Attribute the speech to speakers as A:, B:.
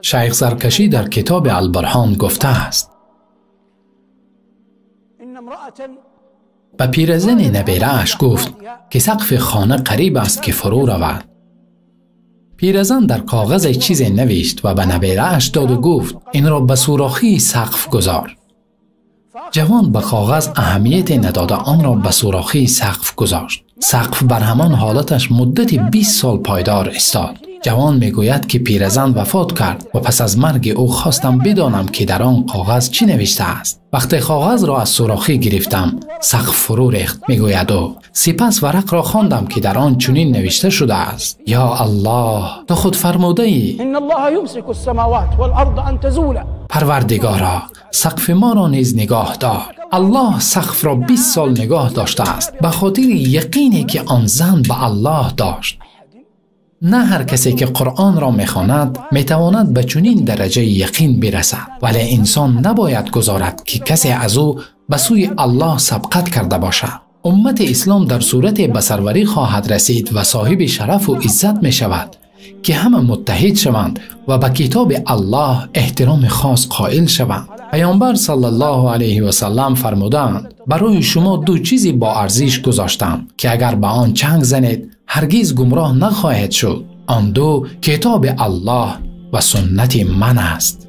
A: شیخ زرکشی در کتاب البرهان گفته است: به پیرزن نبیره اش گفت که سقف خانه قریب است که فرو رود. پیرزن در کاغذ چیزی نوشت و به نبیره اش داد و گفت این را به سوراخی سقف گذار. جوان به کاغذ اهمیت نداده آن را به سوراخی سقف گذاشت. سقف بر همان حالتش مدت 20 سال پایدار استاد. جوان میگوید که پیرزن وفات کرد و پس از مرگ او خواستم بدانم که در آن کاغذ چی نوشته است. وقتی کاغذ را از سوراخی گرفتم سقف فرو ریخت، میگوید او. سپس ورق را خواندم که در آن چنین نوشته شده است: یا الله، تو خود فرموده ای
B: ان الله یمسک السماوات والارض ان تزولا.
A: پروردگارا، سقف ما را نیز نگاه دار. الله سقف را 20 سال نگاه داشته است به خاطر یقینی که آن زن به الله داشت. نه هر کسی که قرآن را میخواند میتواند به چنین درجه یقین برسد، ولی انسان نباید گذارد که کسی از او به سوی الله سبقت کرده باشد. امت اسلام در صورت به سروری خواهد رسید و صاحب شرف و عزت می شود که همه متحد شوند و به کتاب الله احترام خاص قائل شوند. پیامبر صلی الله علیه و سلم فرمودند: برای شما دو چیزی با ارزش گذاشتم که اگر به آن چنگ زنید هرگز گمراه نخواهید شد. آن دو کتاب الله و سنت من است.